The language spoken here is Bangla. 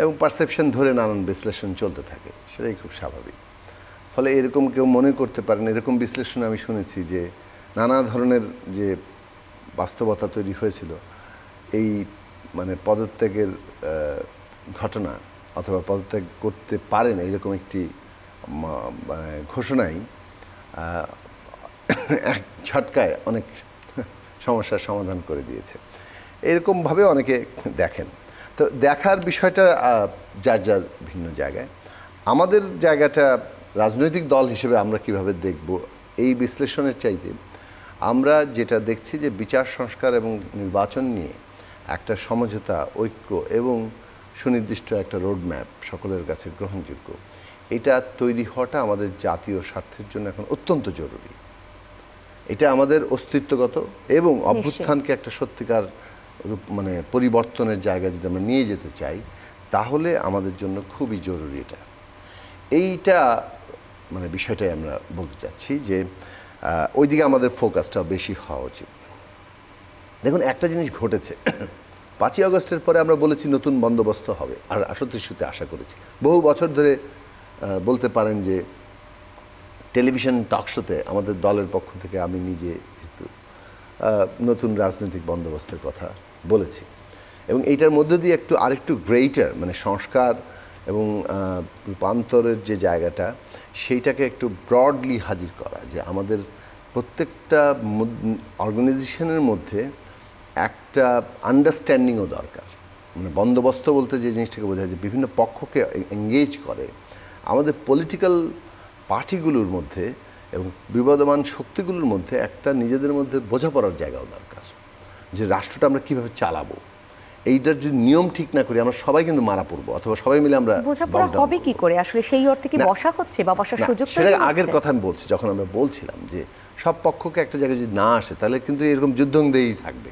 এবং পারসেপশন ধরে নানান বিশ্লেষণ চলতে থাকে, সেটাই খুব স্বাভাবিক। ফলে এরকম কেউ মনে করতে পারেন, এরকম বিশ্লেষণ আমি শুনেছি যে নানা ধরনের যে বাস্তবতা তৈরি হয়েছিল এই মানে পদত্যাগের ঘটনা অথবা পদত্যাগ করতে পারেন এইরকম একটি মানে ঘোষণাই এক ঝটকায় অনেক সমস্যার সমাধান করে দিয়েছে, এরকমভাবে অনেকে দেখেন। তো দেখার বিষয়টা যার যার ভিন্ন জায়গায়। আমাদের জায়গাটা রাজনৈতিক দল হিসেবে আমরা কিভাবে দেখব এই বিশ্লেষণের চাইতে আমরা যেটা দেখছি যে বিচার সংস্কার এবং নির্বাচন নিয়ে একটা সমঝোতা, ঐক্য এবং সুনির্দিষ্ট একটা রোডম্যাপ সকলের কাছে গ্রহণযোগ্য, এটা তৈরি হওয়াটা আমাদের জাতীয় স্বার্থের জন্য এখন অত্যন্ত জরুরি। এটা আমাদের অস্তিত্বগত এবং অভ্যুত্থানকে একটা সত্যিকার মানে পরিবর্তনের জায়গায় যদি আমরা নিয়ে যেতে চাই তাহলে আমাদের জন্য খুবই জরুরি এটা। এইটা মানে বিষয়টাই আমরা বলতে চাচ্ছি যে ওইদিকে আমাদের ফোকাসটা বেশি হওয়া উচিত। দেখুন, একটা জিনিস ঘটেছে, 5ই আগস্টের পরে আমরা বলেছি নতুন বন্দোবস্ত হবে, আর সত্যি আশা করেছি। বহু বছর ধরে বলতে পারেন যে টেলিভিশন টকশোতে আমাদের দলের পক্ষ থেকে আমি নিজে নতুন রাজনৈতিক বন্দোবস্তের কথা বলেছি, এবং এইটার মধ্য দিয়ে আরেকটু গ্রেটার মানে সংস্কার এবং রূপান্তরের যে জায়গাটা সেইটাকে একটু ব্রডলি হাজির করা, যে আমাদের প্রত্যেকটা অর্গানাইজেশনের মধ্যে একটা আন্ডারস্ট্যান্ডিংও দরকার। মানে বন্দোবস্ত বলতে যে জিনিসটাকে বোঝায় যে বিভিন্ন পক্ষকে এঙ্গেজ করে আমাদের পলিটিক্যাল পার্টিগুলোর মধ্যে এবং বিবদমান শক্তিগুলোর মধ্যে একটা নিজেদের মধ্যে বোঝাপড়ার জায়গাও দরকার, যে রাষ্ট্রটা আমরা কীভাবে চালাবো। এইটার যদি নিয়ম ঠিক না করি আমরা সবাই কিন্তু মারা পড়বো, অথবা সবাই মিলে আমরা বোঝাপড়া হবে কি করে আসলে, সেই অর্থে কি বসা হচ্ছে বা বসার সুযোগ তৈরি সেটা হচ্ছে? আগের কথা আমি বলছি, যখন আমরা বলছিলাম যে সব পক্ষকে একটা জায়গায় যদি না আসে তাহলে কিন্তু এরকম যুদ্ধংদেহী থাকবে।